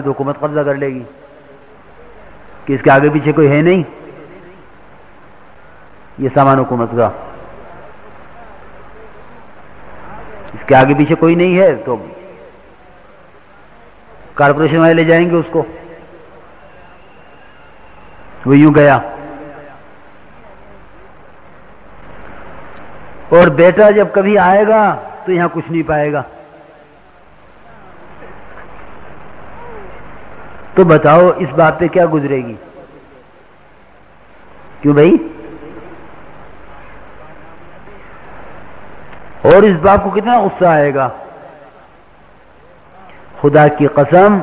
تو حکومت قبضہ کر لے گی کہ اس کے آگے پیچھے کوئی ہے نہیں، یہ سامان حکومت کا، اس کے آگے پیچھے کوئی نہیں ہے تو کارپوریشن والے لے جائیں گے اس کو، وہ یوں گیا۔ اور بیٹا جب کبھی آئے گا تو یہاں کچھ نہیں پائے گا، تو بتاؤ اس بات پہ کیا گزرے گی؟ کیوں بھائی؟ اور اس باپ کو کتنا غصہ آئے گا؟ خدا کی قسم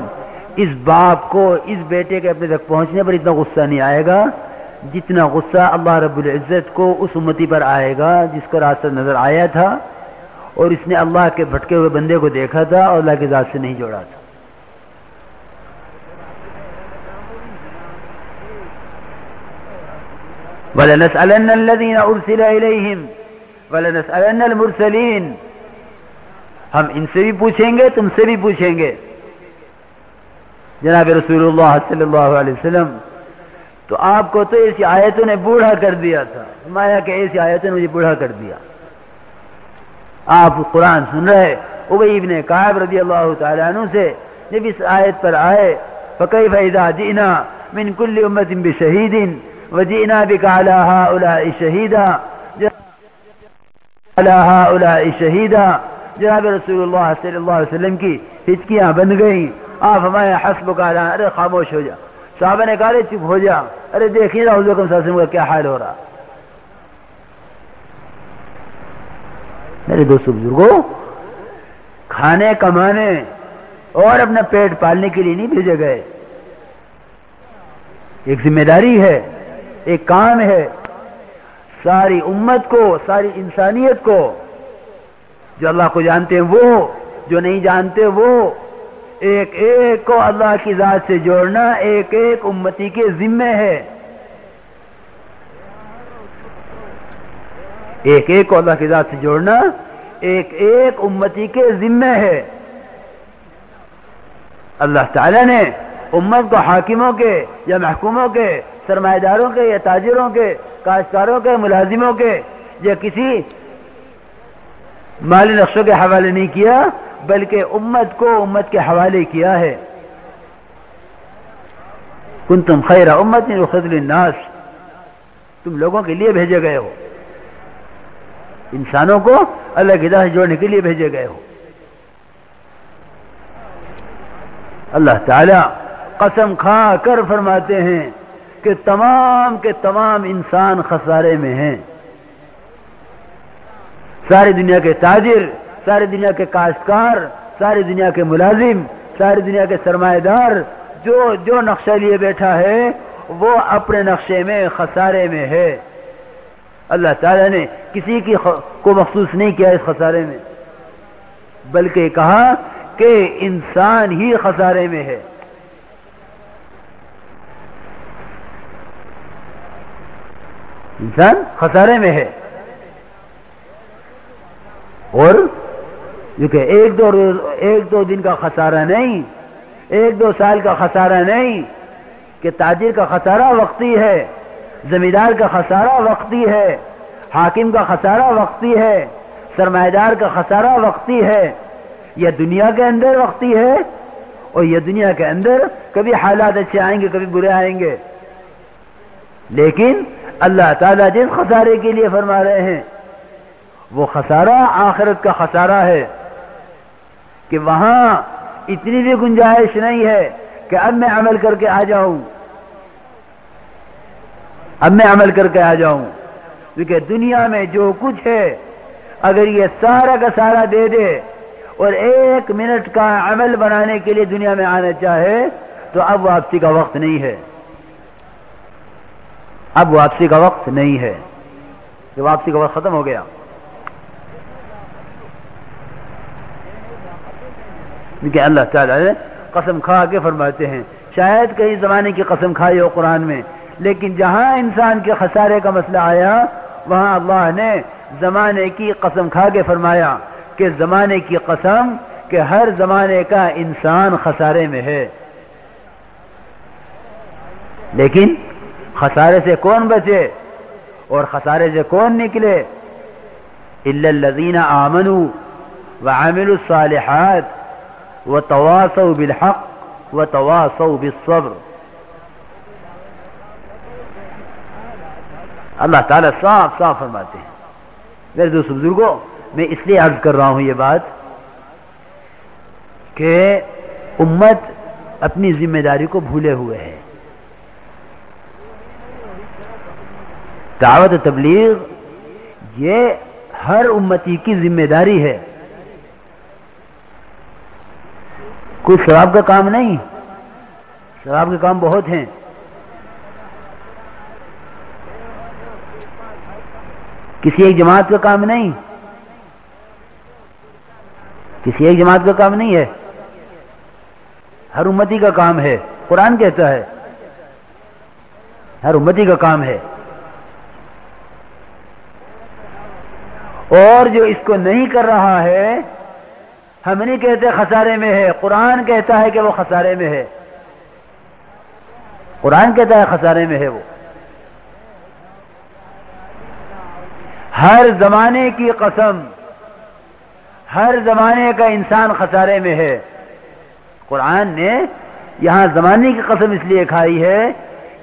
اس باپ کو اس بیٹے کے اپنے تک پہنچنے پر اتنا غصہ نہیں آئے گا جتنا غصہ اللہ رب العزت کو اس امتی پر آئے گا جس کو راستہ نظر آیا تھا اور اس نے اللہ کے بھٹکے ہوئے بندے کو دیکھا تھا اور اللہ کی ذات سے نہیں جوڑا تھا۔ وَلَنَسْأَلَنَّ الَّذِينَ أُرْسِلَ إِلَيْهِمْ وَلَنَسْأَلَنَّ الْمُرْسَلِينَ، ہم ان سے بھی پوچھیں گے، تم سے بھی پوچھیں گے۔ جناب رسول اللہ صلی اللہ علیہ وسلم تو آپ کو تو ایسی آیتوں نے بوڑھا کر دیا تھا، فرمایا کہ ایسی آیتوں نے مجھے بوڑھا کر دیا۔ آپ قرآن سن رہے، ابی ابن کعب رضی اللہ تعالیٰ عنہ سے جب اس آیت پر آئے فَكَيْفَ إِذَا جِئْنَا مِنْ كُلِّ أُمَّةٍ بِشَهِيدٍ وَجِئْنَا بِكَ عَلَى هَؤُلَاءِ شَهِيدًا، جناب رسول اللہ صلی اللہ علیہ وسلم کی ہچکیاں بند گئیں۔ آپ ہمارے حسبک علی، ارے خاموش ہو جا۔ صحابہ نے کہا چپ ہو جا، ارے دیکھیے نا حضور صلی اللہ علیہ وسلم کا کیا حال ہو رہا۔ میرے دوستو بزرگوں، کھانے کمانے اور اپنا پیٹ پالنے کے لیے نہیں بھیجے گئے، ایک ذمہ داری ہے، ایک کام ہے ساری امت کو، ساری انسانیت کو، جو اللہ کو جانتے ہیں وہ، جو نہیں جانتے وہ، ایک ایک کو اللہ کی ذات سے جوڑنا ایک ایک امتی کے ذمے ہے، ایک ایک کو اللہ کی ذات سے جوڑنا ایک ایک امتی کے ذمے ہے۔ اللہ تعالیٰ نے امت کو حاکموں کے یا محکوموں کے، سرمایہ داروں کے یا تاجروں کے، کاشتکاروں کے، ملازموں کے یا کسی مالی نقشوں کے حوالے نہیں کیا، بلکہ امت کو امت کے حوالے کیا ہے۔ کنتم خیر امت اخرجت للناس، تم لوگوں کے لیے بھیجے گئے ہو، انسانوں کو اللہ کی ذات سے جوڑنے کے لیے بھیجے گئے ہو۔ اللہ تعالی قسم کھا کر فرماتے ہیں کہ تمام کے تمام انسان خسارے میں ہیں۔ ساری دنیا کے تاجر، ساری دنیا کے کاشتکار، ساری دنیا کے ملازم، ساری دنیا کے سرمایہ دار جو نقشہ لیے بیٹھا ہے وہ اپنے نقشے میں خسارے میں ہے۔ اللہ تعالیٰ نے کسی کی کو مخصوص نہیں کیا اس خسارے میں، بلکہ کہا کہ انسان ہی خسارے میں ہے۔ انسان خسارے میں ہے، اور کیونکہ ایک دو دن کا خسارہ نہیں، ایک دو سال کا خسارہ نہیں، کہ تاجر کا خسارہ وقتی ہے، زمیندار کا خسارہ وقتی ہے، حاکم کا خسارہ وقتی ہے، سرمایہ دار کا خسارہ وقتی ہے، یہ دنیا کے اندر وقتی ہے، اور یہ دنیا کے اندر کبھی حالات اچھے آئیں گے کبھی برے آئیں گے، لیکن اللہ تعالیٰ جس خسارے کے لیے فرما رہے ہیں وہ خسارہ آخرت کا خسارہ ہے، کہ وہاں اتنی بھی گنجائش نہیں ہے کہ اب میں عمل کر کے آ جاؤں، کیونکہ دنیا میں جو کچھ ہے اگر یہ سارا کا سارا دے دے اور ایک منٹ کا عمل بنانے کے لیے دنیا میں آنا چاہے تو اب واپسی کا وقت نہیں ہے، اب واپسی کا وقت نہیں ہے، کہ واپسی کا وقت ختم ہو گیا۔ کیونکہ اللہ تعالیٰ نے قسم کھا کے فرماتے ہیں، شاید کئی زمانے کی قسم کھائی ہو قرآن میں، لیکن جہاں انسان کے خسارے کا مسئلہ آیا وہاں اللہ نے زمانے کی قسم کھا کے فرمایا کہ زمانے کی قسم کہ ہر زمانے کا انسان خسارے میں ہے، لیکن خسارے سے کون بچے اور خسارے سے کون نکلے؟ الا الذین آمنوا وعملوا الصالحات وتواصوا بالحق وتواصوا بالصبر. اللہ تعالیٰ صاف صاف فرماتے ہیں. میرے دوست بزرگوں، میں اس لیے عرض کر رہا ہوں یہ بات کہ امت اپنی ذمہ داری کو بھولے ہوئے ہے. دعوت و تبلیغ یہ ہر امتی کی ذمہ داری ہے، کوئی ثواب کا کام نہیں. ثواب کے کام بہت ہیں. کسی ایک جماعت کا کام نہیں، کسی ایک جماعت کا کام نہیں ہے، ہر امتی کا کام ہے. قرآن کہتا ہے ہر امتی کا کام ہے. اور جو اس کو نہیں کر رہا ہے، ہم نہیں کہتے خسارے میں ہے، قرآن کہتا ہے کہ وہ خسارے میں ہے. قرآن کہتا ہے خسارے میں ہے وہ. ہر زمانے کی قسم، ہر زمانے کا انسان خسارے میں ہے. قرآن نے یہاں زمانے کی قسم اس لیے کھائی ہے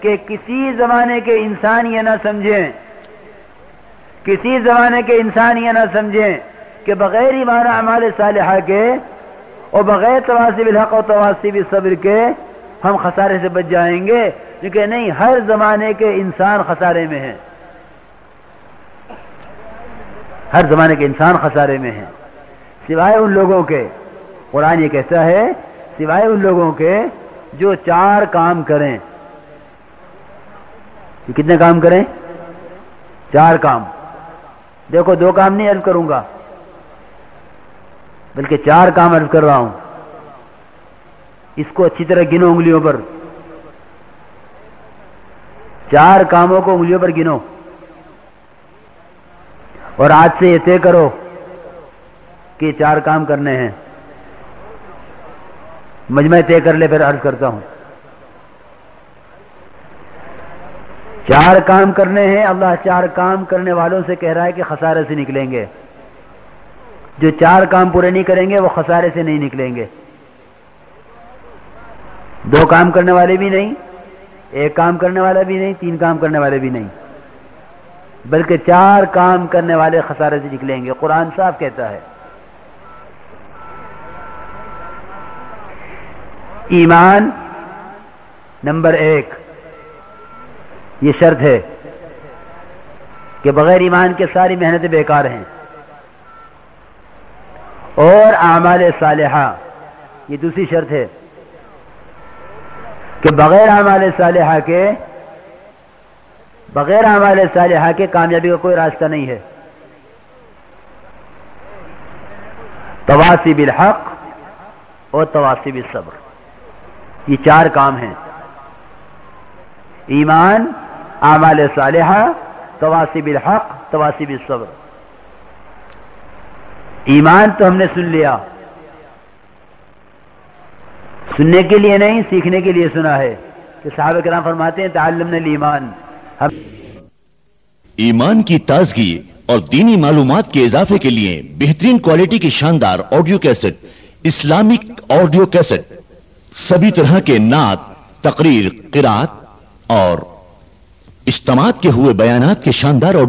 کہ کسی زمانے کے انسان یہ نہ سمجھیں، کسی زمانے کے انسان یہ نہ سمجھیں کہ بغیر ایمان اعمال صالحہ کے اور بغیر تواصی بالحق اور تواصی بالصبر کے ہم خسارے سے بچ جائیں گے. کیونکہ نہیں، ہر زمانے کے انسان خسارے میں ہیں، ہر زمانے کے انسان خسارے میں ہیں، سوائے ان لوگوں کے. قرآن یہ کہتا ہے سوائے ان لوگوں کے جو 4 کام کریں. کتنے کام کریں؟ 4 کام. دیکھو 2 کام نہیں عرض کروں گا بلکہ 4 کام عرض کر رہا ہوں. اس کو اچھی طرح گنو انگلیوں پر. 4 کاموں کو انگلیوں پر گنو اور آج سے یہ طے کرو کہ 4 کام کرنے ہیں. مجمع طے کر لے، پھر عرض کرتا ہوں. 4 کام کرنے ہیں. اللہ 4 کام کرنے والوں سے کہہ رہا ہے کہ خسارے سے نکلیں گے. جو 4 کام پورے نہیں کریں گے وہ خسارے سے نہیں نکلیں گے. 2 کام کرنے والے بھی نہیں، 1 کام کرنے والا بھی نہیں، 3 کام کرنے والے بھی نہیں، بلکہ 4 کام کرنے والے خسارے سے نکلیں گے. قرآن صاحب کہتا ہے ایمان نمبر 1 یہ شرط ہے کہ بغیر ایمان کے ساری محنتیں بیکار ہیں. اور اعمال صالحہ یہ دوسری شرط ہے کہ بغیر اعمال صالحہ کے کامیابی کا کوئی راستہ نہیں ہے. تواصی بالحق اور تواصی بالصبر، یہ 4 کام ہیں. ایمان، اعمال صالحہ، تواصی بالحق، تواصی بالصبر. ایمان تو ہم نے سن لیا، سننے کے لیے نہیں سیکھنے کے لیے سنا ہے کہ صحابہ کرام فرماتے ہیں تعلمنا الایمان. ایمان کی تازگی اور دینی معلومات کے اضافے کے لیے بہترین کوالٹی کی شاندار audio cassette, Islamic audio cassette, سبھی طرح کے نعت، تقریر، قرات اور اجتماعات کے ہوئے بیانات کے شاندار آڈیو